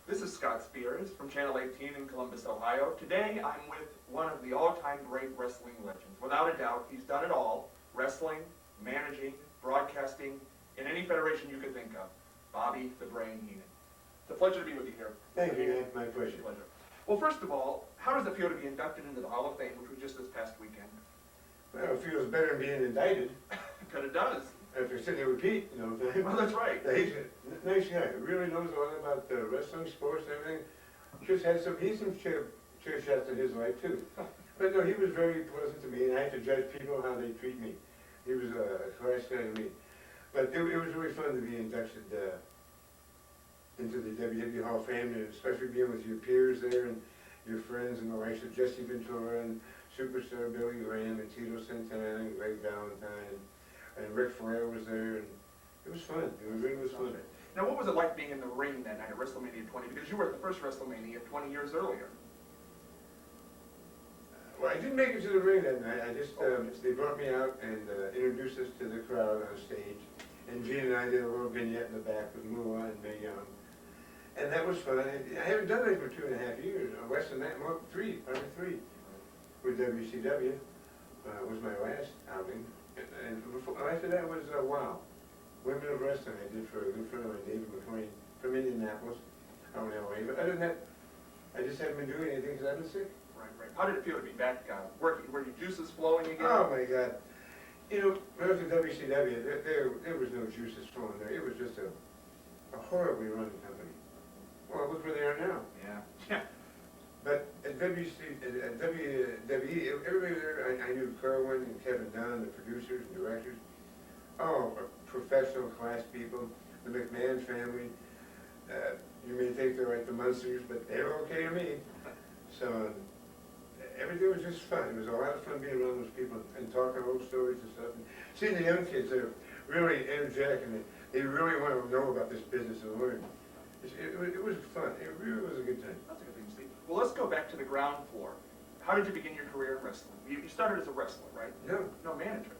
This is Scott Spears from Channel 18 in Columbus, Ohio. Today I'm with one of the all-time great wrestling legends. Without a doubt, he's done it all. Wrestling, managing, broadcasting, in any federation you could think of. Bobby the Brain Heenan. It's a pleasure to be with you here. Thank you, man. My pleasure. Well, first of all, how does it feel to be inducted into the Hall of Fame, which was just this past weekend? Well, it feels better than being indicted. Because it does. After sitting there with Pete, you know what I'm saying? Well, that's right. Yeah, he's a nice guy. He really knows a lot about wrestling, sports, and everything. Just had some, he's some chair shots in his life, too. But no, he was very pleasant to me, and I have to judge people how they treat me. He was a class guy to me. But it was really fun to be inducted into the WWE Hall of Fame, and especially being with your peers there and your friends and the likes of Jesse Ventura and Superstar Billy Graham and Tito Santana and Greg Valentine and Ric Flair was there, and it was fun. It really was fun. Now, what was it like being in the ring that night at WrestleMania 20? Because you were at the first WrestleMania 20 years earlier. Well, I didn't make it to the ring that night. I just, they brought me out and introduced us to the crowd on stage. And Gene and I did a little vignette in the back with Moolah and Mae Young. And that was fun. I haven't done it for 2.5 years. Less than that, well, probably three. With WCW was my last outing. And after that was WOW. Women of Wrestling I did for a good friend of mine, David McLean, from Indianapolis, out in LA. But other than that, I just haven't been doing anything because I've been sick. Right. How did it feel to be back working? Were your juices flowing again? Oh my God. You know, when I was at WCW, there was no juices flowing there. It was just a horribly run company. Well, look where they are now. Yeah. But at WWE, everybody there, I knew Kerwin and Kevin Dunn, the producers and directors, all professional class people, the McMahon family. You may think they're like the Munsters, but they were okay to me. So everything was just fun. It was a lot of fun being around those people and talking old stories and stuff. And seeing the young kids, they're really energetic and they really want to know about this business and learn. It was fun. It really was a good time. That's a good thing, Steve. Well, let's go back to the ground floor. How did you begin your career in wrestling? You started as a wrestler, right? No, manager.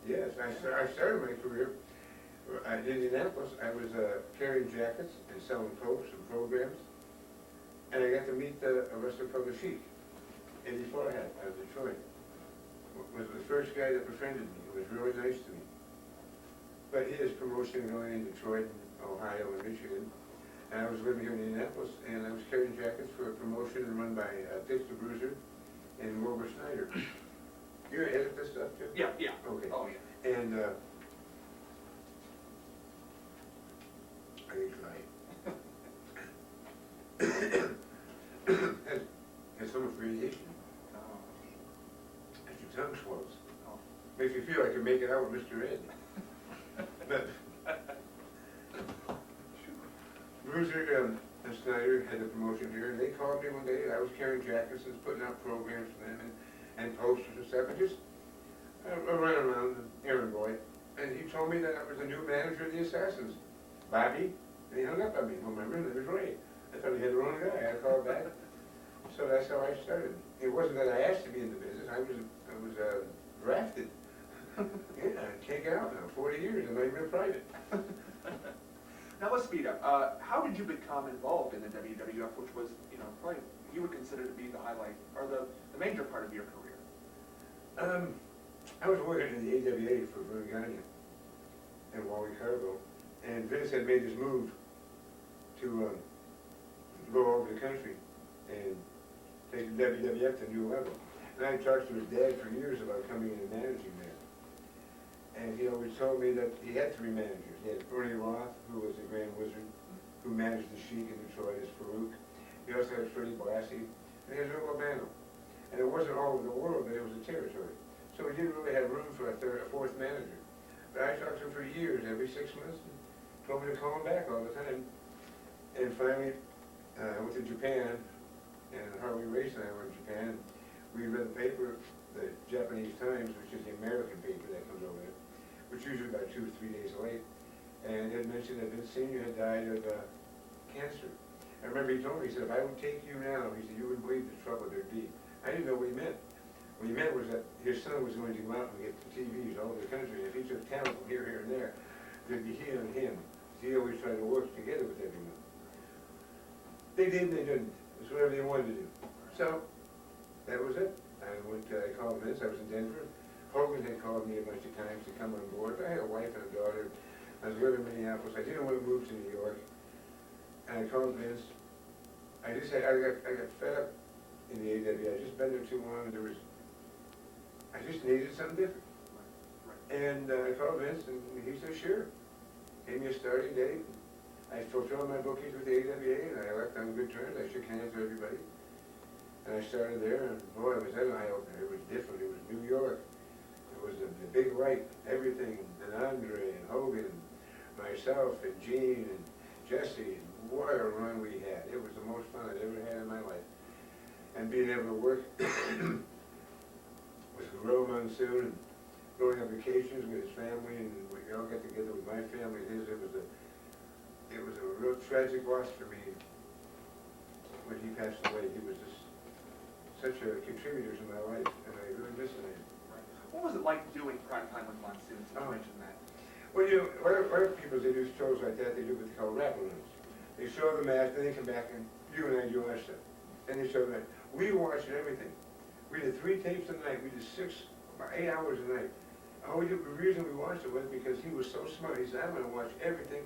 Yes, I started my career in Indianapolis. I was carrying jackets and selling coats and programs. And I got to meet a wrestler called the Sheik, Eddie Farhat out of Detroit. Was the first guy that befriended me. He was really nice to me. But he has promotion going in Detroit, Ohio, and Michigan. And I was living here in Indianapolis, and I was carrying jackets for a promotion run by Dick the Bruiser and Wilbur Snyder. You edit this stuff too? Yeah. Okay. Oh, yeah. And I can try. Has so much radiation. Oh. As your tongue swells. Oh. Makes you feel like you're making out with Mr. Ed. But Bruiser and Snyder had the promotion here, and they called me one day. I was carrying jackets and putting out programs for them and posters and stuff, and just ran around, an errand boy. And he told me that I was the new manager of the Assassins, Bobby. And he hung up on me. Well, my real name was Ray. I thought he had the wrong guy. I called back. So that's how I started. It wasn't that I asked to be in the business. I was drafted. Yeah, I can't get out now. 40 years. I'm not even private. Now let's speed up. How did you become involved in the WWF, which was, probably you would consider to be the highlight or the major part of your career? I was working in the AWA for Vern Gagne and Wally Cargo, and Vince had made this move to go over the country and take the WWF to a new level. And I talked to his dad for years about coming in and managing there. And he always told me that he had 3 managers. He had Ernie Roth, who was the Grand Wizard, who managed the Sheik in Detroit as Farouk. He also had Freddie Blassie, and he had Joe Albano. And it wasn't all over the world, but it was a territory. So we didn't really have room for a 4th manager. But I talked to him for years, every 6 months, and told me to call him back all the time. And finally, I went to Japan, and Harley Race and I were in Japan. We read the paper, the Japanese Times, which is the American paper that comes over there, which is usually about 2 or 3 days late. And it mentioned that Vince Sr. had died of cancer. I remember he told me, he said, if I would take you now, he said, you wouldn't believe the trouble there'd be. I didn't know what he meant. What he meant was that his son was going to go out and get the TVs all over the country. If he took talent from here, and there, there'd be he and him. He always tried to work together with everyone. They did and they didn't. It's whatever they wanted to do. So, that was it. I called Vince, I was in Denver. Hogan had called me a bunch of times to come on board, but I had a wife and a daughter. I was living in Minneapolis. I didn't want to move to New York. And I called Vince. I got fed up in the AWA. I just been there too long, and I just needed something different. And I called Vince, and he said, sure. Gave me a starting date. I fulfilled my bookings with the AWA, and I left on good terms. I shook hands with everybody. And I started there, and boy, it was an eye-opener. It was different. It was New York. It was the big light, everything, and Andre, and Hogan, and myself, and Gene, and Jesse, and what a run we had. It was the most fun I'd ever had in my life. And being able to work with Gorilla Monsoon, and going on vacations with his family, and we all got together with my family and his. It was a real tragic loss for me when he passed away. He was just such a contributor to my life, and I really miss him. What was it like doing prime time with Monsoon, since you mentioned that? Well, you know, other people, they do shows like that, they do what they call wraparounds. They show the match, then they come back and you and I do our stuff. Then they show that. We watched everything. We did 3 tapes a night. We did 8 hours a night. The reason we watched it was because he was so smart. He said, I'm going to watch everything.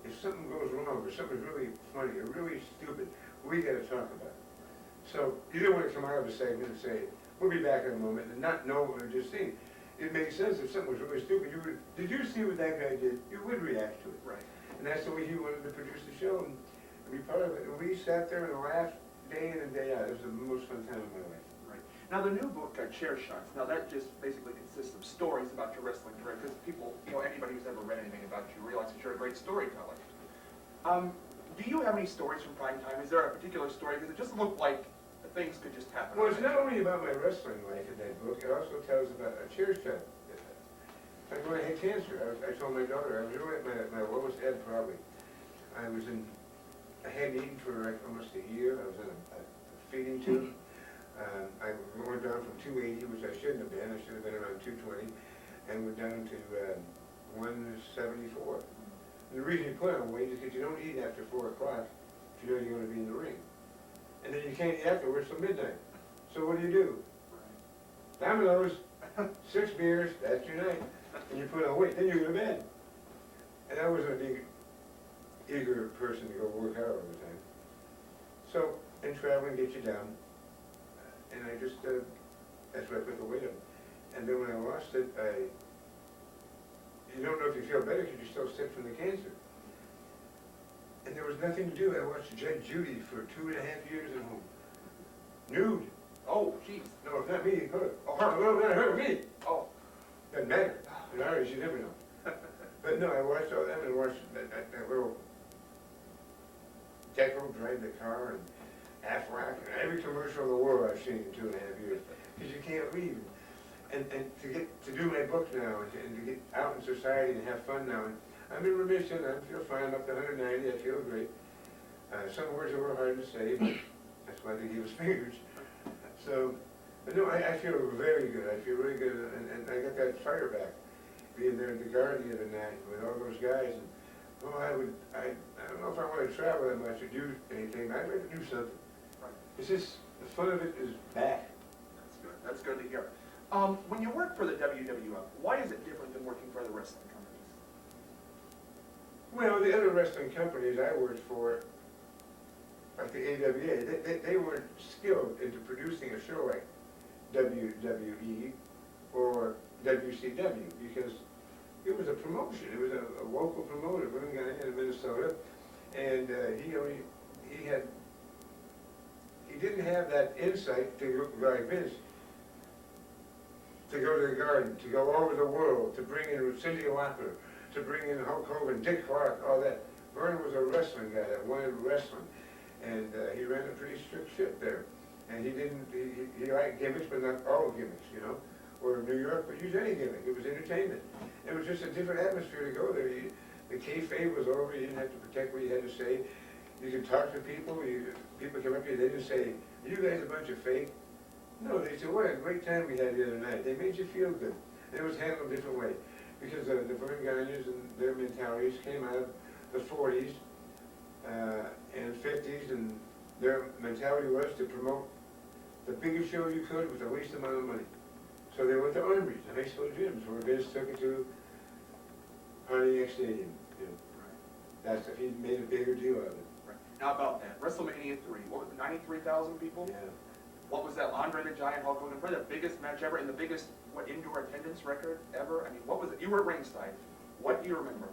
If something goes wrong or something's really funny or really stupid, we got to talk about it. So you didn't want to come out of a segment and say, we'll be back in a moment, and not know what we just seen. It makes sense if something was really stupid. Did you see what that guy did? You would react to it. Right. And that's the way he wanted to produce the show and be part of it. And we sat there and laughed day in and day out. It was the most fun time of my life. Right. Now the new book, Chair Shots, now that just basically consists of stories about your wrestling career, because people, anybody who's ever read anything about you realizes you're a great storyteller. Do you have any stories from prime time? Is there a particular story? Because it just looked like things could just happen. Well, it's not only about my wrestling life in that book, it also tells about a chair shot. Like when I had cancer, I told my daughter, I was really at my lowest ebb probably. I hadn't eaten for like almost a year. I was in a feeding tube. I went down from 280, which I shouldn't have been. I should have been around 220, and went down to 174. And the reason you put on weight is because you don't eat after 4 o'clock if you know you're going to be in the ring. And then you can't eat afterwards till midnight. So what do? Dominoes, 6 beers, that's your night. And you put on weight, then you go to bed. And I wasn't a big, eager person to go work out all the time. So, and traveling gets you down. And I just, that's why I put the weight on. And then when I lost it, you don't know if you feel better because you're still sick from the cancer. And there was nothing to do. I watched Judge Judy for 2.5 years at home. Nude. Oh, jeez. No, it's not me, her. Oh, her, no, not her, me. Oh. Doesn't matter. In Irish, you never know. But no, I watched all that and watched that little Deco drive the car and Aflac and every commercial in the world I've seen in 2.5 years. Because you can't leave. And to do my book now and to get out in society and have fun now. And I'm in remission. I feel fine. I'm up to 190. I feel great. Some words are a little hard to say, but that's why they give us fingers. So, but no, I feel very good. I feel really good, and I got that fire back. Being there at the Garden the other night with all those guys, and I don't know if I want to travel that much or do anything. I'd like to do something. Right. It's just the fun of it is back. That's good. That's good to hear. When you work for the WWF, why is it different than working for other wrestling companies? Well, the other wrestling companies I worked for, like the AWA, they weren't skilled into producing a show like WWE or WCW because it was a promotion. It was a local promoter, one guy in Minnesota, and he didn't have that insight to look like Vince, to go to the Garden, to go over the world, to bring in Cyndi Lauper, to bring in Hulk Hogan, Dick Clark, all that. Vern was a wrestling guy that wanted wrestling, and he ran a pretty strict ship there. And he liked gimmicks, but not all gimmicks, Or New York would use any gimmick. It was entertainment. It was just a different atmosphere to go there. The kayfabe was over. You didn't have to protect what you had to say. You could talk to people. People came up to you. They didn't say, "Are you guys a bunch of fake?" No, they said, "What a great time we had the other night." They made you feel good. And it was handled a different way because the Vern Gagners and their mentalities came out of the 40s. and fifties, and their mentality was to promote the biggest show you could with the least amount of money. So they went to armories, the high school gyms, where Vince took it to Pontiac Stadium. You know, that's if he made a bigger deal out of it. Right. Now about that, WrestleMania 3, what was it, 93,000 people? Yeah. What was that, Andre the Giant, Hulk Hogan, probably the biggest match ever and the biggest, indoor attendance record ever? I mean, what was it? You were at ringside. What do you remember?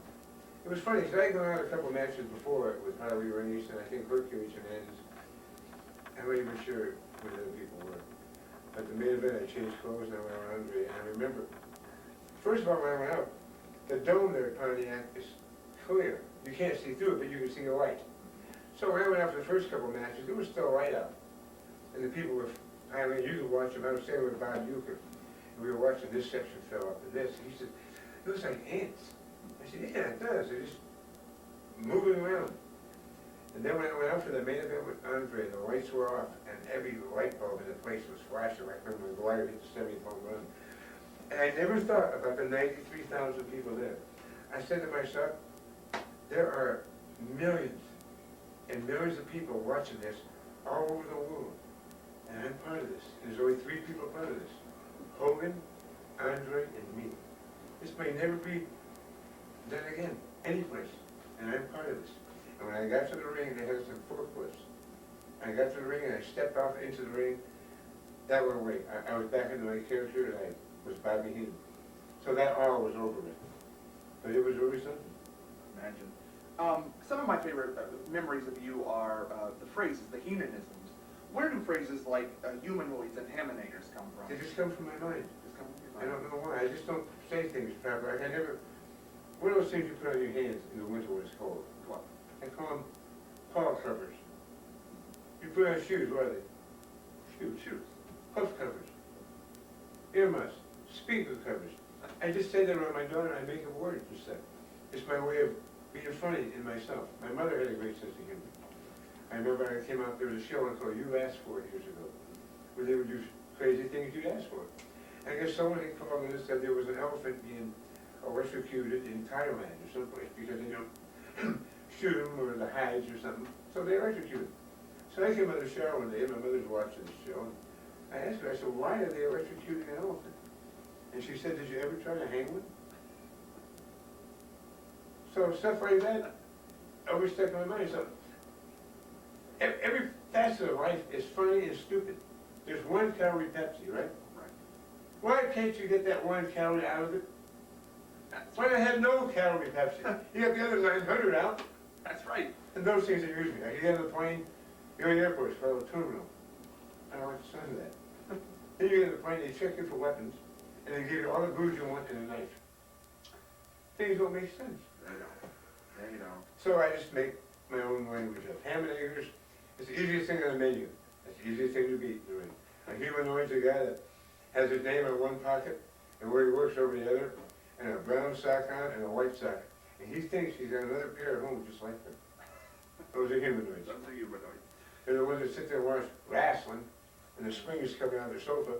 It was funny, because I had gone out a couple matches before with Harley Race and I think Hercules Hernandez. I'm not even sure who the other people were. At the main event, I changed clothes and I went around Andre, and I remember, first of all, when I went out, the dome there at Pontiac is clear. You can't see through it, but you can see the light. So when I went out for the first couple matches, there was still light out. And the people were piling, you could watch them. I was staying with Bob Euchre, and we were watching this section fill up and this. And he said, it looks like ants. I said, yeah, it does. They're just moving around. And then when I went out for the main event with Andre, the lights were off, and every light bulb in the place was flashing like when McGuire hit the 70th home run. And I never thought about the 93,000 people there. I said to myself, there are millions and millions of people watching this all over the world. And I'm part of this. And there's only 3 people part of this. Hogan, Andre, and me. This may never be done again, any place. And I'm part of this. And when I got to the ring, they had some forklifts. I got to the ring and I stepped off into the ring. That went away. I was back into my character and I was Bobby Heenan. So that all was over with. But it was really something. Imagine. Some of my favorite memories of you are the phrases, the Heenanisms. Where do phrases like humanoids and hamanators come from? They just come from my mind. Just come from your I mind. don't know why. I just don't say things properly. I never. What are those things you put on your hands in the winter when it's cold? What? I call them paw covers. You put on shoes, what are they? Shoes. Puff covers. Earmuffs. Speaker covers. I just say that around my daughter and I make a word for stuff. It's my way of being funny in myself. My mother had a great sense of humor. I remember I came out, there was a show called You Asked For It years ago, where they would do crazy things you'd ask for. And I guess someone had called and said there was an elephant being electrocuted in Thailand or someplace because they don't shoot him or the hides or something. So they electrocuted him. So I came out of the shower one day, and my mother's watching the show, and I asked her, I said, why are they electrocuting an elephant? And she said, did you ever try to hang one? So stuff like that always stuck in my mind. So every facet of life is funny and stupid. There's 1 calorie Pepsi, right? Right. Why can't you get that 1 calorie out of it? Why not have no calorie Pepsi? You got the other 900 out. That's right. And those things amuse me. Like you get on the plane, you go to the airport, it's called a terminal. I don't like the sound of that. Then you get on the plane, they check you for weapons, and they give you all the booze you want and a knife. Things don't make sense. There you go. There you go. So I just make my own language up. Ham and eggers, it's the easiest thing on the menu. It's the easiest thing to beat. A humanoid's a guy that has his name in one pocket and where he works over the other, and a brown sock on and a white sock. And he thinks he's got another pair at home just like them. Those are humanoids. Those are humanoids. They're the ones that sit there and watch wrestling, and the spring's coming out of their sofa,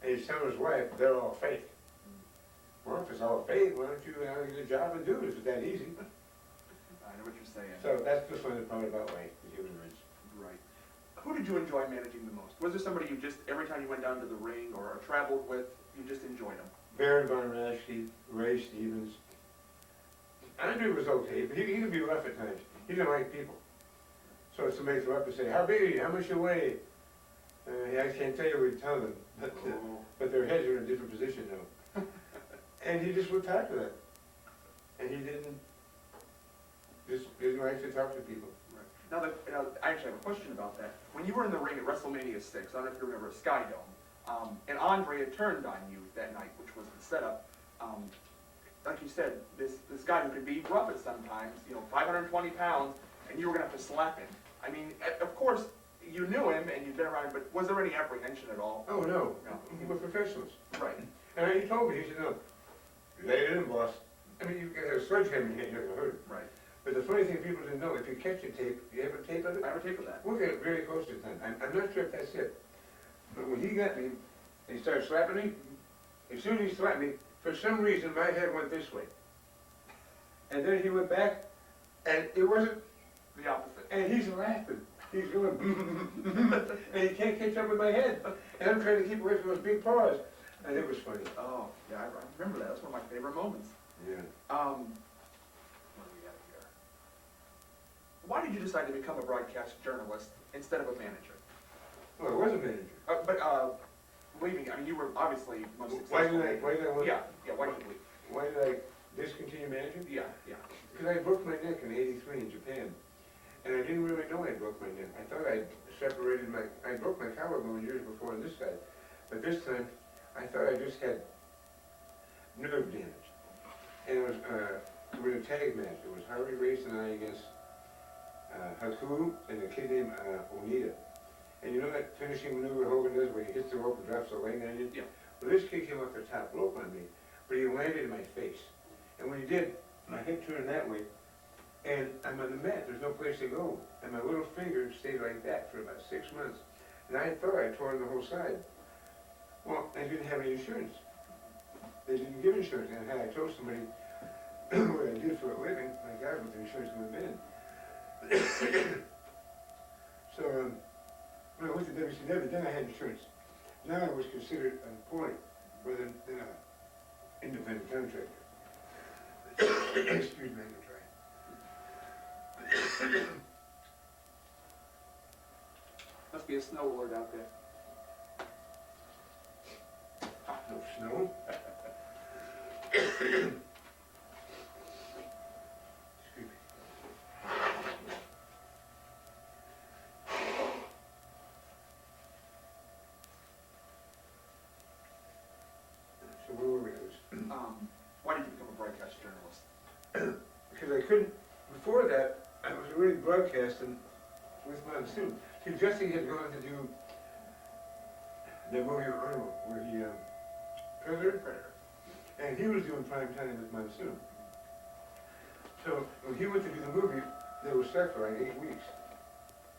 and he's telling his wife they're all fake. Well, if it's all fake, why don't you get a job and do it if it's that easy? I know what you're saying. So that's the fun part about life, the humanoids. Right. Who did you enjoy managing the most? Was there somebody you just, every time you went down to the ring or traveled with, you just enjoyed them? Baron Von Raschke, Ray Stevens. Andre was okay, but he could be rough at times. He didn't like people. So somebody threw up and say, how big are you? How much you weigh? I can't tell you what he'd tell them, but their heads are in a different position now. And he just would talk to them. And he didn't like to talk to people. Right. Now, I actually have a question about that. When you were in the ring at WrestleMania 6, I don't know if you remember, Sky Dome, and Andre had turned on you that night, which was the setup. Like you said, this guy who could be rough at sometimes, 520 pounds, and you were going to have to slap him. I mean, of course, you knew him and you'd been around him, but was there any apprehension at all? Oh, no. No. We're professionals. Right. And he told me, he said, no, lay it in, boss. I mean, you got a sledgehammer in your hand, you're going to hurt it. Right. But the funny thing people didn't know, if you catch a tape, you have a tape of it? I have a tape of that. Look at it very close to the time. I'm not sure if that's it. But when he got me, and he started slapping me, as soon as he slapped me, for some reason my head went this way. And then he went back, and it wasn't The opposite. And he's laughing. He's going, and he can't catch up with my head. And I'm trying to keep away from those big paws. And it was funny. Oh, yeah, I remember that. That's one of my favorite moments. Yeah. What do we got here? Why did you decide to become a broadcast journalist instead of a manager? Well, I was a manager. Leaving, I mean, you were obviously most Why successful. did I want? Yeah, why did you leave? Why did I discontinue managing? Yeah. Because I broke my neck in '83 in Japan. And I didn't really know I broke my neck. I thought I broke my collarbone years before on this side. But this time, I thought I just had nerve damage. And it was, we were in a tag match. It was Harvey Race and I against Haku and a kid named Onita. And you know that finishing maneuver Hogan does where he hits the rope and drops the leg on you? Yeah. Well, this kid came off the top rope on me, but he landed in my face. And when he did, my head turned that way, and I'm on the mat, there's no place to go. And my little finger stayed like that for about 6 months. And I thought I tore the whole side. Well, I didn't have any insurance. They didn't give insurance, and had I told somebody what I did for a living, my God, what the insurance would have been. So, when I went to WCW, then I had insurance. Now I was considered an employee rather than an independent contractor. Excuse me, I'm gonna try. Must be a snow alert out there. No snow. Excuse me. So where were we? Why did you become a broadcast journalist? Because I couldn't, before that, I was already broadcasting with Monsoon. See, Jesse had gone to do the movie Arnold, where he, Predator, and he was doing prime time with Monsoon. So, when he went to do the movie, they were stuck for like 8 weeks.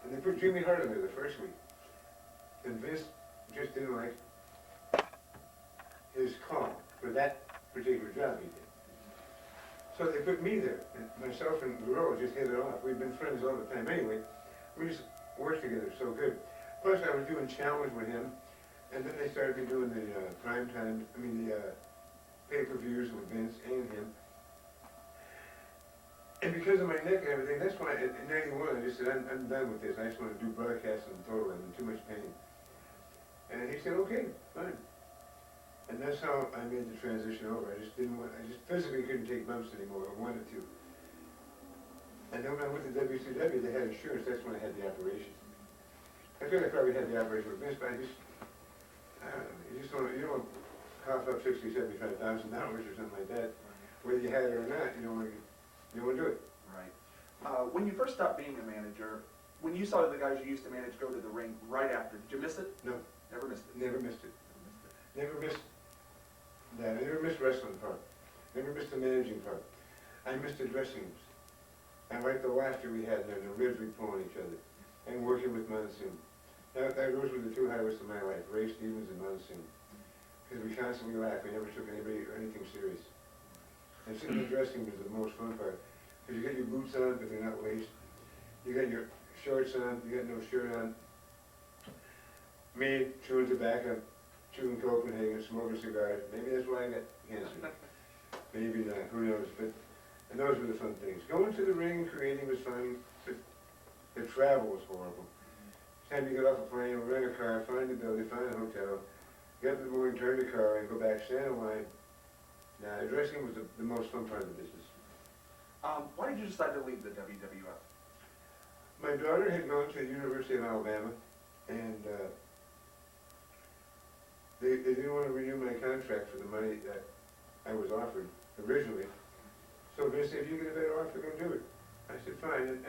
And they put Jimmy Hart in there the first week. And Vince just didn't like his call for that particular job he did. So they put me there, and myself and Guerrero just hit it off. We've been friends all the time anyway. We just worked together so good. Plus I was doing challenge with him, and then they started me doing the prime time, the pay-per-views with Vince and him. And because of my neck and everything, that's why in '91 I just said, I'm done with this. I just want to do broadcasting total. I'm in too much pain. And he said, okay, fine. And that's how I made the transition over. I just physically couldn't take bumps anymore. I wanted to. And then when I went to WCW, they had insurance. That's when I had the operation. I thought I probably had the operation with Vince, but I don't know, you don't cough up $60,000, $75,000 or something like that. Whether you had it or not, you don't want to do it. Right. When you first stopped being a manager, when you saw the guys you used to manage go to the ring right after, did you miss it? No. Never missed it? Never missed it. Never missed that. I never missed wrestling part. Never missed the managing part. I missed the dressing rooms. I liked the laughter we had there, the ribs we pull on each other, and working with Monsoon. Those were the two highlights of my life, Ray Stevens and Monsoon. Because we constantly laughed. We never took anybody or anything serious. And sitting in the dressing room was the most fun part. Because you got your boots on, but they're not laced. You got your shorts on, you got no shirt on. Me chewing tobacco, chewing Copenhagen, smoking cigars. Maybe that's why I got cancer. Maybe not, who knows. And those were the fun things. Going to the ring, creating was fun, but the travel was horrible. Time you get off a plane, rent a car, find a building, find a hotel, get up in the morning, turn the car in, go back, stand in line. Nah, the dressing was the most fun part of the business. Why did you decide to leave the WWF? My daughter had gone to the University of Alabama, and they didn't want to renew my contract for the money that I was offered originally. So they said, if you get a better offer, go do it. I said, fine, and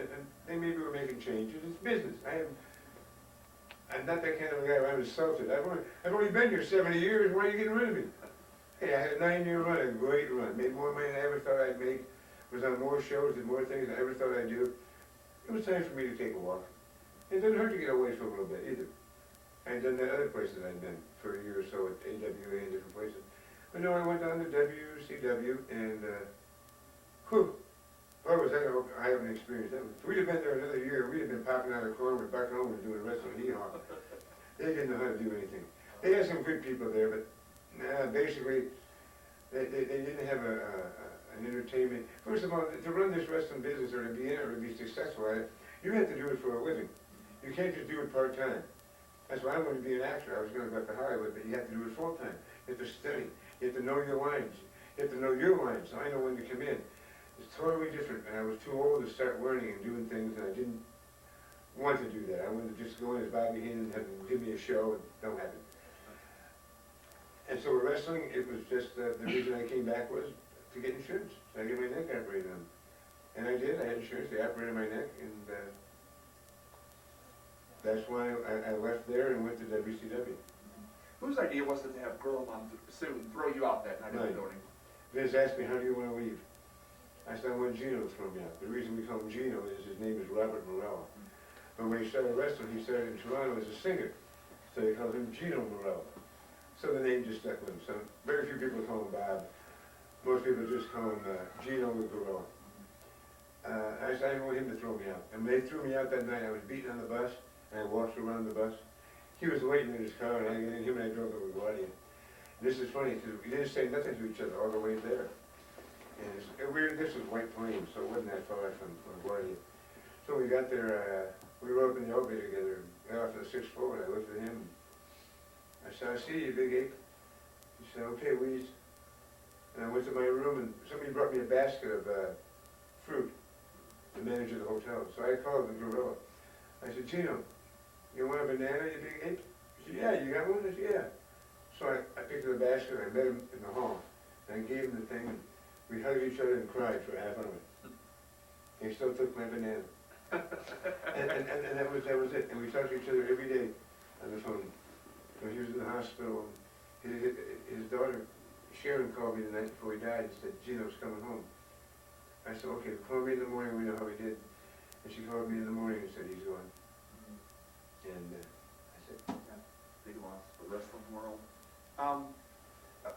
they maybe were making changes. It's business. I'm not that kind of a guy where I'm insulted. I've only been here 70 years. Why are you getting rid of me? Hey, I had a 9-year run, a great run. Made more money than I ever thought I'd make. Was on more shows, did more things than I ever thought I'd do. It was time for me to take a walk. It doesn't hurt to get away for a little bit either. I had done that other places I'd been for a year or so at AWA and different places. But no, I went down to WCW and, What was that? I haven't experienced that. If we'd have been there another year, we'd have been popping out of the corner with Buck Owens doing wrestling hee-haw. They didn't know how to do anything. They had some good people there, but basically, they didn't have an entertainment. First of all, to run this wrestling business or to be in it or to be successful at it, you have to do it for a living. You can't just do it part-time. That's why I wanted to be an actor. I was going to go up to Hollywood, but you have to do it full-time. You have to study. You have to know your lines. You have to know your lines, so I know when to come in. It's totally different, and I was too old to start learning and doing things, and I didn't want to do that. I wanted to just go in as Bobby Heenan and have him give me a show, and don't happen. And so with wrestling, it was just, the reason I came back was to get insurance. So I get my neck operated on. And I did, I had insurance, they operated my neck, and that's why I left there and went to WCW. Whose idea was it to have Gorilla Monsoon throw you out that night of the building? Vince asked me, how do you want to leave? I said, I want Gino to throw me out. The reason we call him Gino is his name is Robert Morello. But when he started wrestling, he started in Toronto as a singer. So they called him Gino Morello. So the name just stuck with him. So very few people call him Bob. Most people just call him Gino the Gorilla. I said, I want him to throw me out. And when they threw me out that night, I was beaten on the bus, and I walked around the bus. He was waiting in his car, and him and I drove to LaGuardia. This is funny, because we didn't say nothing to each other all the way there. And this was White Plains, so it wasn't that far from LaGuardia. So we got there, we rode up in the elevator together, got off to the 6th floor, and I looked at him. I said, I see you, big ape. He said, okay, Weeze. And I went to my room, and somebody brought me a basket of fruit, the manager of the hotel. So I called the gorilla. I said, Gino, you want a banana, you big ape? He said, yeah, you got one? I said, yeah. So I picked up the basket, and I met him in the hall. And I gave him the thing, and we hugged each other and cried for a half hour. And he still took my banana. and that was it. And we talked to each other every day on the phone. When he was in the hospital, his daughter, Sharon, called me the night before he died and said, Gino's coming home. I said, okay, call me in the morning, we know how he did. And she called me in the morning and said, he's gone. And I said, yeah, big loss for the wrestling world.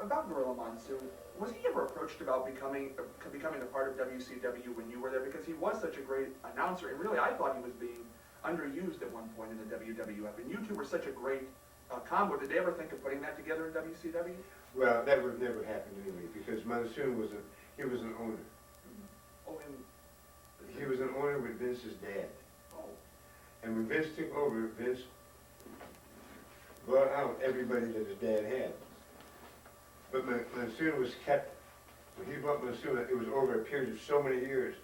About Gorilla Monsoon, was he ever approached about becoming a part of WCW when you were there? Because he was such a great announcer, and really I thought he was being underused at one point in the WWF. And you two were such a great combo. Did they ever think of putting that together in WCW? well, that would never happen anyway, because Monsoon was an owner. Oh, and He was an owner with Vince's dad. oh, And when Vince took over, Vince brought out everybody that his dad had. But Monsoon was kept, when he bought Monsoon, it was over a period of so many years,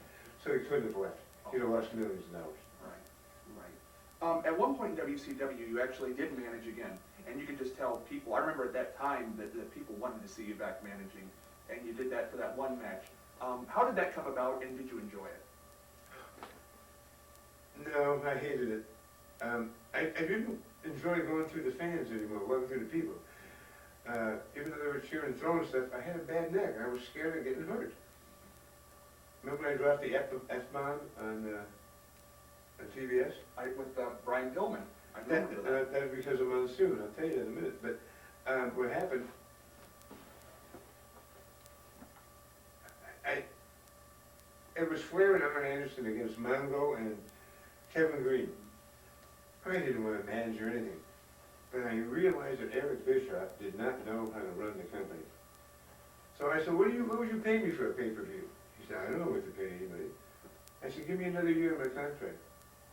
so he couldn't have left. He'd have lost millions of dollars. right. At one point in WCW, you actually did manage again, and you could just tell people. I remember at that time that people wanted to see you back managing, and you did that for that one match. How did that come about, and did you enjoy it? No, I hated it. I didn't enjoy going through the fans anymore, walking through the people. Even though they were cheering and throwing stuff, I had a bad neck. I was scared of getting hurt. Remember when I dropped the F-bomb on TBS? With Brian Pillman. I remember that. That was because of Monsoon. I'll tell you in a minute. But what happened, it was Flair and Arn Anderson against Mongo and Kevin Green. I didn't want to manage or anything. But I realized that Eric Bischoff did not know how to run the company. So I said, what would you pay me for a pay-per-view? He said, I don't know what to pay anybody. I said, give me another year of my contract.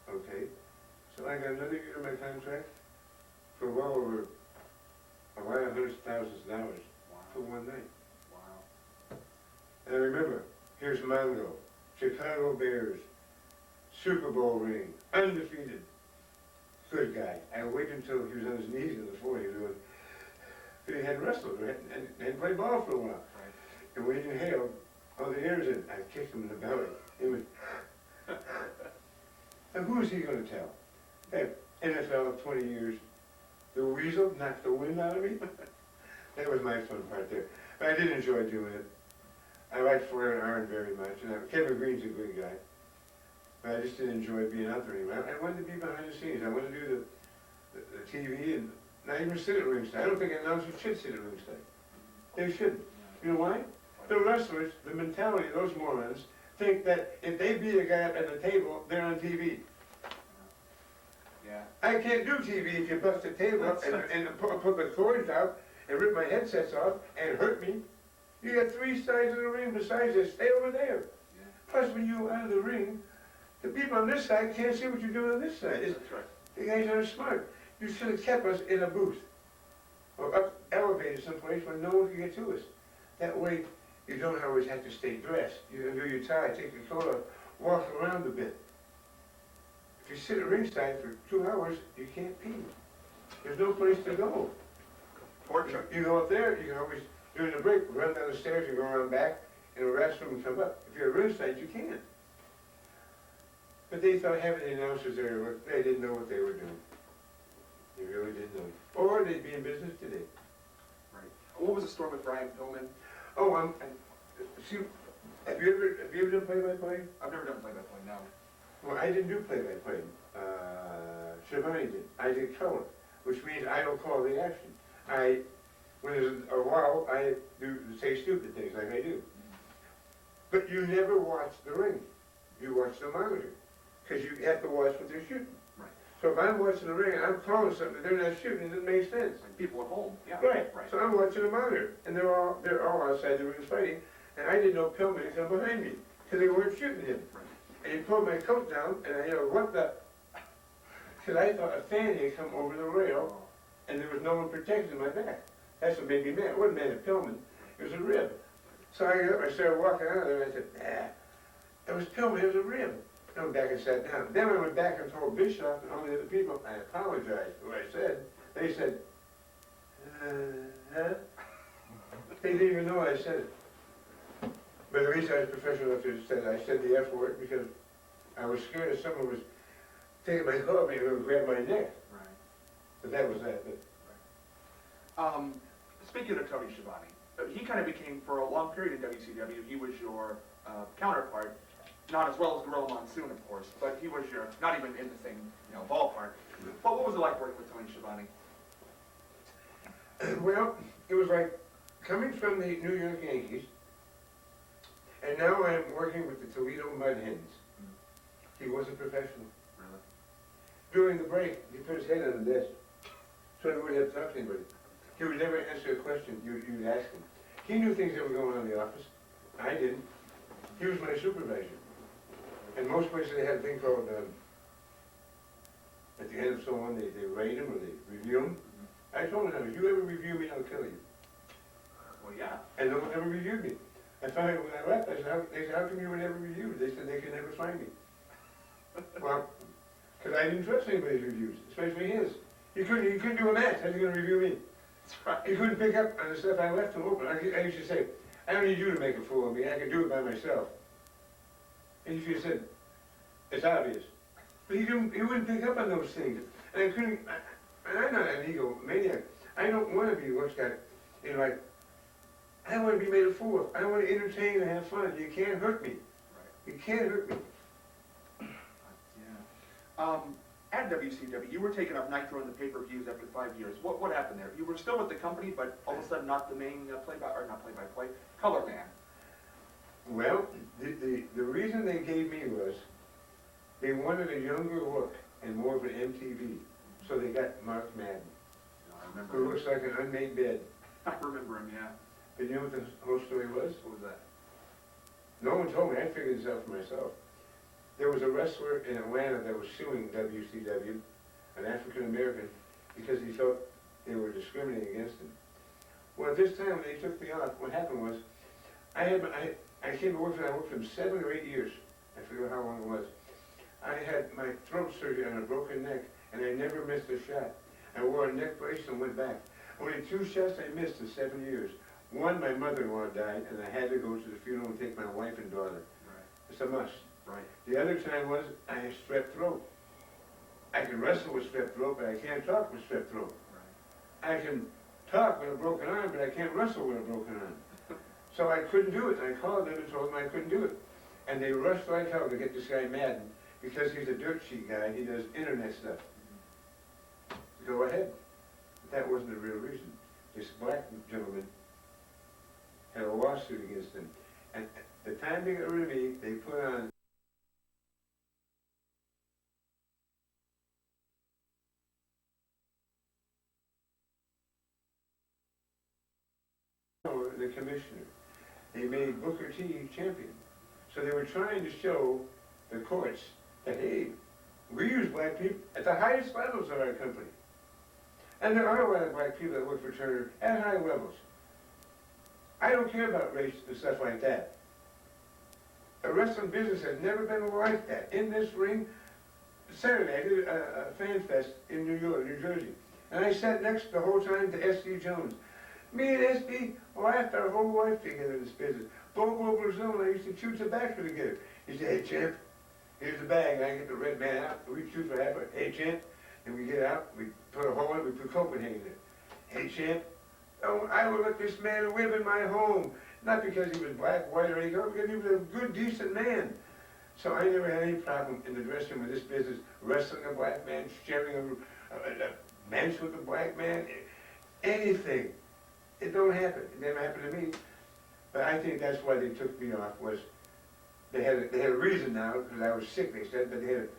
Okay. So I got another year of my contract for well over a lot of hundreds of thousands of dollars for one night. Wow. And I remember, here's Mongo, Chicago Bears, Super Bowl ring, undefeated. Good guy. I waited until he was on his knees in the floor. He was doing, he had wrestled and played ball for a while. Right. And when he inhaled, all the air's in. I kicked him in the belly. He went, and who is he going to tell? Hey, NFL of 20 years, the weasel knocked the wind out of me? That was my fun part there. But I did enjoy doing it. I liked Flair and Arn very much. And Kevin Green's a good guy. But I just didn't enjoy being out there anymore. I wanted to be behind the scenes. I wanted to do the TV and not even sit at ringside. I don't think announcers should sit at ringside. They shouldn't. You know why? The wrestlers, the mentality of those morons think that if they beat a guy up at the table, they're on TV. Yeah. I can't do TV if you bust the table up and put the cords out and rip my headsets off and hurt me. You got three sides of the ring besides this. Stay over there. Yeah. Plus, when you out of the ring, the people on this side can't see what you're doing on this side. That's right. The guys aren't smart. You should have kept us in a booth or up elevated someplace where no one can get to us. That way, you don't always have to stay dressed. You can do your tie, take your coat off, walk around a bit. If you sit at ringside for 2 hours, you can't pee. There's no place to go. Torture. You go up there, you can always, during the break, run down the stairs and go around back in a restroom and come up. If you're at ringside, you can't. But they thought having the announcers there, they didn't know what they were doing. They really didn't know. Or they'd be in business today. Right. What was the story with Brian Pillman? Oh, see, have you ever done play-by-play? I've never done play-by-play, no. Well, I didn't do play-by-play. Shivani did. I did color, which means I don't call the action. When there's a while, I do say stupid things like I do. But you never watch the ring. You watch the monitor, because you have to watch what they're shooting. Right. So if I'm watching the ring and I'm calling something that they're not shooting, it doesn't make sense. Like people at home, yeah. Right. Right. So I'm watching the monitor, and they're all outside the ring fighting, and I didn't know Pillman had come behind me, because they weren't shooting him. Right. And he pulled my coat down, and I yelled, "What the?" Because I thought a fan had come over the rail, and there was no one protecting my back. That's what made me mad. It wasn't mad at Pillman, it was a rib. So I started walking out of there, and I said, it was Pillman, it was a rib. I went back and sat down. Then I went back and told Bischoff and all the other people, I apologized for what I said. They said, huh? They didn't even know I said it. But at least I was professional enough to say I said the F word because I was scared that someone was taking my coat and would grab my neck. Right. But that was that. Speaking of Tony Schiavone, he kind of became, for a long period in WCW, he was your counterpart. Not as well as Gorilla Monsoon, of course, but he was your, not even in the same, ballpark. But what was it like working with Tony Schiavone? Well, it was like coming from the New York Yankees, and now I'm working with the Toledo Mud Hens. He wasn't professional. Really? During the break, he put his head on the desk, so he wouldn't have to talk to anybody. He would never answer a question you'd ask him. He knew things that were going on in the office. I didn't. He was my supervisor. And most places they had a thing called, at the end of someone, they rate him or they review him. I told him, if you ever review me, I'll kill you. Well, yeah. And no one ever reviewed me. I found out when I left, they said, how come you were never reviewed? They said they could never find me. Well, because I didn't trust anybody's reviews, especially his. He couldn't do a match, how's he going to review me? That's right. He couldn't pick up on the stuff I left him open. I used to say, I don't need you to make a fool of me, I can do it by myself. And he should have said, it's obvious. But he wouldn't pick up on those things. And I couldn't, and I'm not an egomaniac. I don't want to be what's got, like, I want to be made a fool of. I want to entertain and have fun. You can't hurt me. Right. You can't hurt me. Yeah. At WCW, you were taking up Nitro in the pay-per-views after 5 years. What happened there? You were still with the company, but all of a sudden not the main not play-by-play, color man. Well, the reason they gave me was they wanted a younger look and more of an MTV. So they got Mark Madden, I remember who him. looks like an unmade bed. I remember him, yeah. But you know what the whole story was? What was that? No one told me. I figured this out for myself. There was a wrestler in Atlanta that was suing WCW, an African American, because he felt they were discriminating against him. Well, at this time when they took me off, what happened was, I came to work for them. I worked for them 7 or 8 years. I forget how long it was. I had my throat surgery on a broken neck, and I never missed a shot. I wore a neck brace and went back. Only 2 shots I missed in 7 years. One, my mother-in-law died, and I had to go to the funeral and take my wife and daughter. Right. It's a must. Right. The other time was I had strep throat. I can wrestle with strep throat, but I can't talk with strep throat. Right. I can talk with a broken arm, but I can't wrestle with a broken arm. So I couldn't do it, and I called them and told them I couldn't do it. And they rushed like hell to get this guy Madden, because he's a dirt sheet guy, he does internet stuff. Go ahead. But that wasn't the real reason. This black gentleman had a lawsuit against him. And the time they got rid of me, they put on the commissioner. They made Booker T champion. So they were trying to show the courts that, hey, we use black people at the highest levels of our company. And there are a lot of black people that work for Turner at high levels. I don't care about race and stuff like that. The wrestling business has never been like that. In this ring, Saturday I did a fan fest in New York, New Jersey. And I sat next the whole time to S.D. Jones. Me and S.D. laughed our whole life together in this business. Bobo Brazil and I used to chew tobacco together. He said, hey, champ, here's the bag. I get the red man out. We chew for half. Hey, champ. And we get out. We put a hole in it. We put Copenhagen in it. Hey, champ. Oh, I will let this man live in my home. Not because he was black, white, or anything, because he was a good, decent man. So I never had any problem in the dressing room of this business, wrestling a black man, sharing a bench with a black man, anything. It don't happen. It never happened to me. But I think that's why they took me off, was they had a reason now, because I was sick, they said, but they had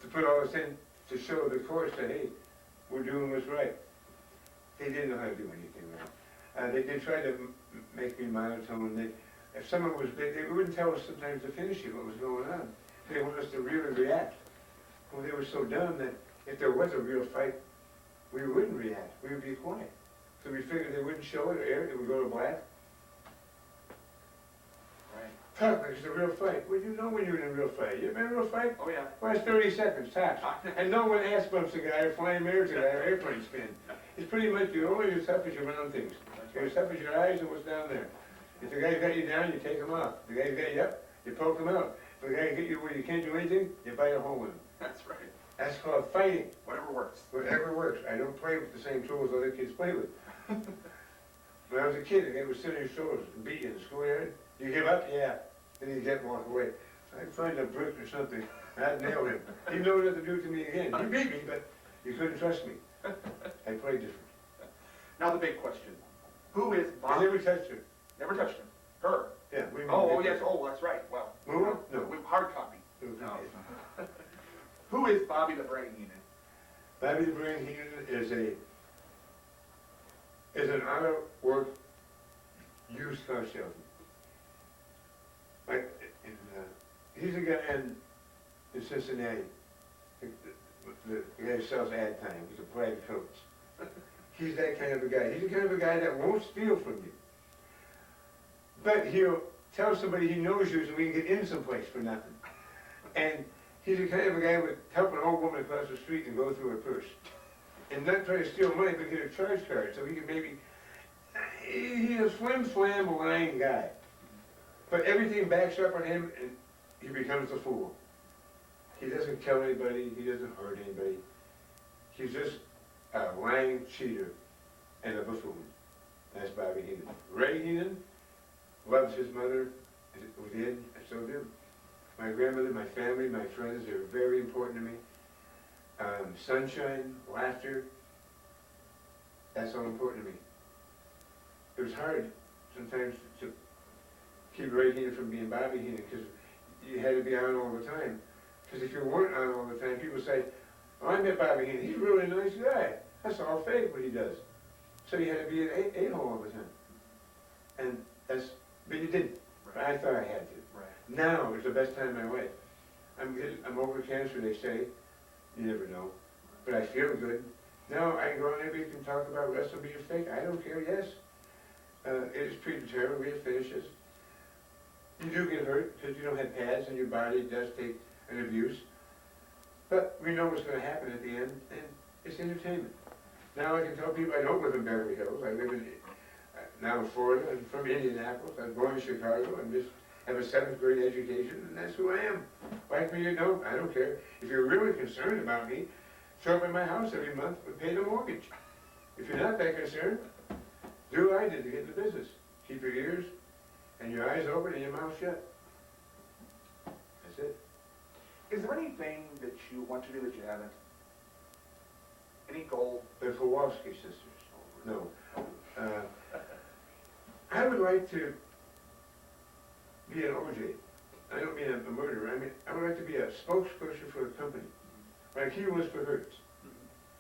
to put all this in to show the courts that, hey, we're doing what's right. They didn't know how to do anything right. They tried to make me monotone. If someone was big, they wouldn't tell us sometimes to finish it, what was going on. They wanted us to really react. Well, they were so dumb that if there was a real fight, we wouldn't react. We would be quiet. So we figured they wouldn't show it or air it. It would go to black. Right. Talk like it's a real fight. Well, you know when you're in a real fight. You ever been in a real fight? Oh, yeah. Well, it's 30 seconds, tops. And no one ass bumps a guy or flying mirrors a guy or airplane spin. It's pretty much you're only as tough as you run things. You're as tough as your eyes and what's down there. If the guy's got you down, you take him off. If the guy's got you up, you poke him out. If the guy got you where you can't do anything, you bite a hole in him. That's right. That's called fighting. Whatever works. Whatever works. I don't play with the same tools other kids play with. When I was a kid, the guy would sit on your shoulders and beat you in the schoolyard. You give up? Yeah. Then he'd get and walk away. I'd find a brick or something, and I'd nail him. He knew what to do to me again. He beat me, but you couldn't trust me. I played different. Now the big question. Who is I Bobby? never touched her. Never touched him. Her. Yeah. Oh, yes. Oh, that's right. Well. Who? No. With hard copy. No. Who is Bobby the Brain Heenan? Bobby the Brain Heenan is an auto work used car salesman. Like, he's a guy in Cincinnati. The guy who sells ad time. He's a private coach. He's that kind of a guy. He's the kind of a guy that won't steal from you. But he'll tell somebody he knows you so we can get in someplace for nothing. And he's the kind of a guy who would help an old woman across the street and go through her purse. And not try to steal money, but get a charge card so he can maybe... He's a flim-flam lying guy. But everything backs up on him and he becomes a fool. He doesn't kill anybody, he doesn't hurt anybody. He's just a lying cheater and a buffoon. That's Bobby Heenan. Ray Heenan loves his mother, who did, and so did. My grandmother, my family, my friends, they're very important to me. Sunshine, laughter, that's all important to me. It was hard sometimes to keep Ray Heenan from being Bobby Heenan because you had to be on all the time. Because if you weren't on all the time, people say, oh, I met Bobby Heenan, he's a really nice guy. That's all fake what he does. So you had to be an a-hole all the time. And that's, but you didn't. Right. I thought I had to. Right. Now is the best time of my life. I'm over cancer, they say. You never know. But I feel good. Now I can go on everybody can talk about wrestling being fake. I don't care, yes. It is predetermined, it finishes. You do get hurt because you don't have pads and your body does take an abuse. But we know what's going to happen at the end, and it's entertainment. Now I can tell people I don't live in Beverly Hills. I live in, now in Florida. I'm from Indianapolis. I was born in Chicago and just have a 7th grade education, and that's who I am. Like me or don't, I don't care. If you're really concerned about me, show up at my house every month and pay the mortgage. If you're not that concerned, do what I did to get in the business. Keep your ears and your eyes open and your mouth shut. That's it. Is there anything that you want to do that you haven't? Any goal? The Kowalski sisters. No. I would like to be an OJ. I don't mean a murderer, I mean, I would like to be a spokesperson for a company, like he was for Hertz.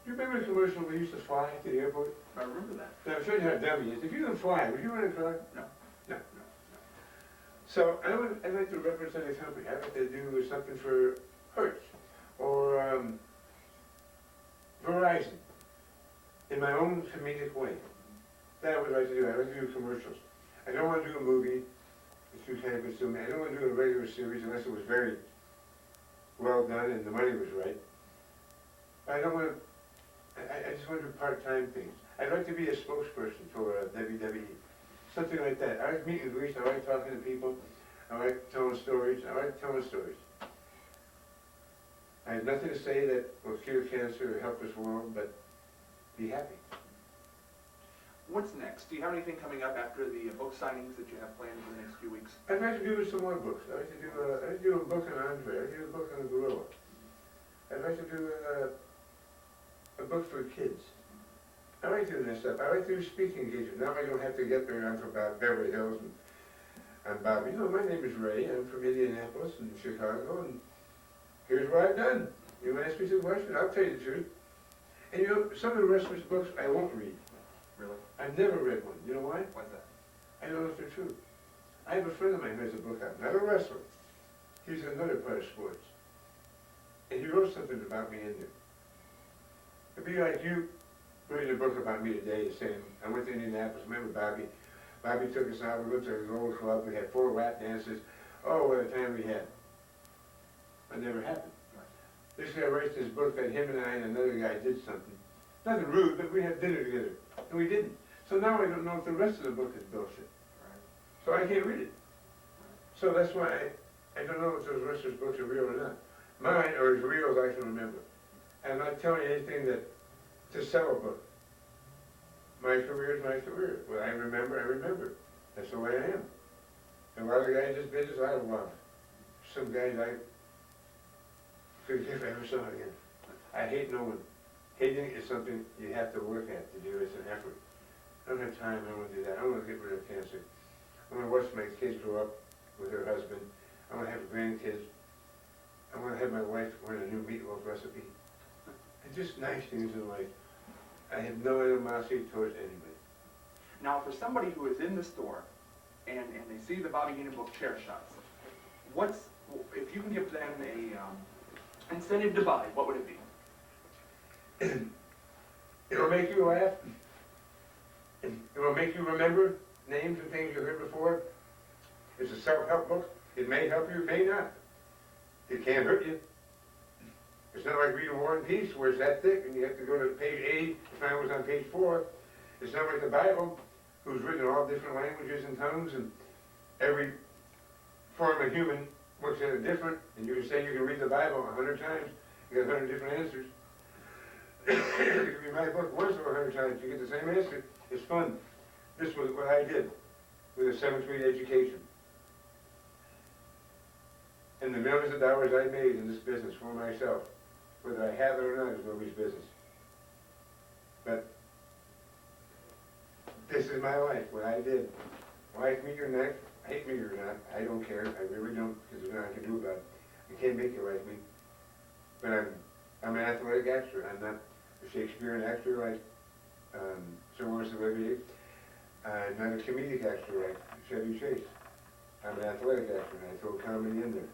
You remember the commercial we used to fly to the airport? I remember that. Now, I'm showing you how dumb he is. If you can fly, would you want to fly? No. No. So I'd like to represent a company. I'd like to do something for Hertz or Verizon in my own comedic way. That I would like to do. I'd like to do commercials. I don't want to do a movie. It's too time consuming. I don't want to do a regular series unless it was very well done and the money was right. I don't want to, I just want to do part-time things. I'd like to be a spokesperson for WWE. Something like that. I like meet and greets. I like talking to people. I like telling stories. I like telling stories. I have nothing to say that will cure cancer or help this world, but be happy. What's next? Do you have anything coming up after the book signings that you have planned for the next few weeks? I'd like to do some more books. I'd like to do a book on Andre. I'd like to do a book on a gorilla. I'd like to do a book for kids. I like doing this stuff. I like to do speaking engagements. Now I don't have to get there. I'm from Beverly Hills and I'm Bobby. You know, my name is Ray. I'm from Indianapolis and Chicago, and here's what I've done. You want to ask me some questions? I'll tell you the truth. And you know, some of the wrestlers' books I won't read. Really? I've never read one. You know why? Why's that? I don't know if they're true. I have a friend of mine who has a book out, not a wrestler. He's another part of sports. And he wrote something about me in there. It'd be like you writing a book about me today saying, I went to Indianapolis, remember Bobby? Bobby took us out, we went to a little club, we had 4 lap dances. Oh, what a time we had. That never happened. Right. This guy writes this book that him and I and another guy did something. Nothing rude, but we had dinner together. And we didn't. So now I don't know if the rest of the book is bullshit. Right. So I can't read it. So that's why I don't know if those wrestlers' books are real or not. Mine are as real as I can remember. I'm not telling you anything that to sell a book. My career is my career. What I remember. That's the way I am. And a lot of the guys in this business I love. Some guys I forget if I ever saw again. I hate no one. Hating is something you have to work at to do. It's an effort. I don't have time. I don't want to do that. I don't want to get rid of cancer. I want to watch my kids grow up with her husband. I want to have grandkids. I want to have my wife learn a new meatloaf recipe. And just nice things in life. I have no animosity towards anybody. Now, for somebody who is in the store and they see the Bobby Heenan book chair shots, if you can give them a incentive to buy, what would it be? It'll make you laugh. It will make you remember names and things you heard before. It's a self-help book. It may help you, it may not. It can't hurt you. It's not like reading War and Peace where it's that thick and you have to go to page 80 to find what's on page 4. It's not like the Bible, who's written in all different languages and tongues, and every form of human looks at it different, and you can say you can read the Bible 100 times, you get 100 different answers. You can read my book once or 100 times, you get the same answer. It's fun. This was what I did with a 7th grade education. And the millions of dollars I made in this business for myself, whether I have it or not, is nobody's business. But this is my life, what I did. Like me or not, hate me or not, I don't care. I really don't, because there's nothing I can do about it. You can't make you like me. But I'm an athletic actor. I'm not a Shakespearean actor like Sir Lawrence Olivier. I'm not a comedic actor like Chevy Chase. I'm an athletic actor, and I throw comedy in there.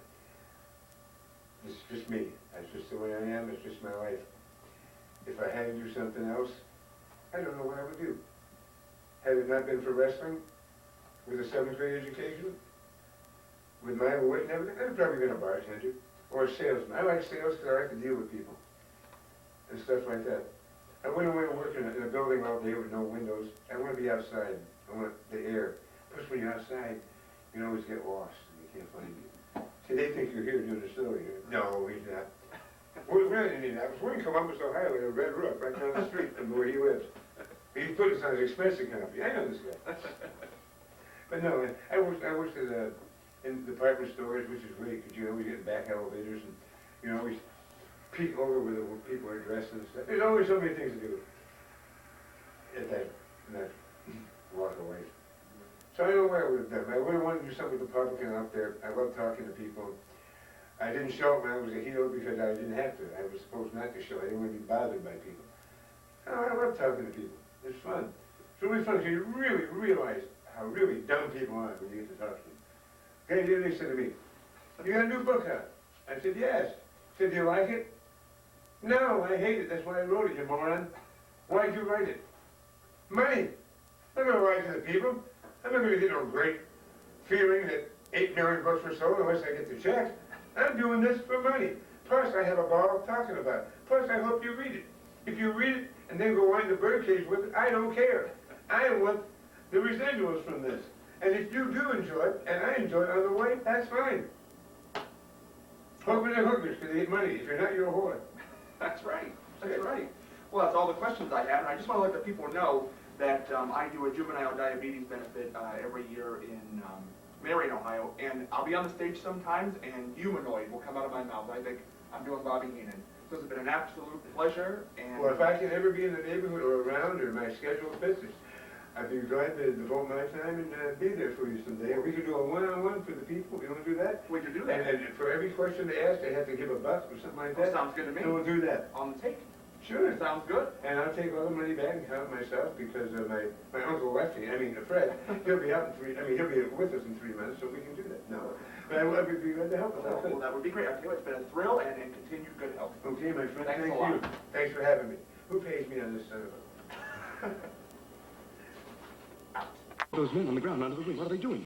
It's just me. That's just the way I am. It's just my life. If I had to do something else, I don't know what I would do. Had it not been for wrestling, with a 7th grade education, with my weight and everything, I'd probably been a bartender or a salesman. I like sales because I like to deal with people and stuff like that. I wouldn't want to work in a building all day with no windows. I want to be outside. I want the air. Plus, when you're outside, you can always get lost and you can't find you. See, they think you're here doing the story. No, he's not. We're in Indianapolis. We're in Columbus, Ohio, in a red roof right down the street from where he lives. He put us on his expensive company. I know this guy. But no, I worked in department stores, which is great because you always get back elevators and you always peek over where the people are dressed and stuff. There's always so many things to do at that walk away. So I know what I would have done. I would have wanted to do something with the Republican out there. I love talking to people. I didn't show up when I was a hero because I didn't have to. I was supposed not to show. I didn't want to be bothered by people. I love talking to people. It's fun. It's really fun because you really realize how really dumb people are when you get to talk to them. Okay, then they said to me, "You got a new book out?" I said, "Yes." He said, "Do you like it?" "No, I hate it. That's why I wrote it, you moron." "Why'd you write it?" "Money. I'm not going to write to the people. I'm not going to get no great feeling that 8 million books were sold unless I get the check. I'm doing this for money. Plus, I have a ball talking about it. Plus, I hope you read it. If you read it and then go wind the birdcage with it, I don't care. I want the residuals from this. And if you do enjoy it, and I enjoy it on the way, that's fine. Hookers are hookers because they get money. If you're not, you're a whore." That's right. That's right. Well, that's all the questions I have, and I just want to let the people know that I do a juvenile diabetes benefit every year in Marion, Ohio, and I'll be on the stage sometimes, and humanoid will come out of my mouth. I think I'm doing Bobby Heenan. So it's been an absolute pleasure. And Well, if I can ever be in the neighborhood or around or my schedule fits it, I'd be glad to devote my time and be there for you someday. And we could do a one-on-one for the people. You want to do that? we could do that. And for every question they ask, they have to give a buck or something like Well, that. sounds good to me. And we'll do that. On the take. Sure. Sounds good. And I'll take all the money back and count it myself because my uncle Lefty, Fred, he'll be out in he'll be with us in 3 months, so we can do that. No. But I would be glad to help us. Well, that would be great. I feel it's been a thrill and continued good health. Okay, my friend. Thanks a Thank lot. you. Thanks for having me. Who pays me on this son of a... Those men on the ground under the wing, what are they doing?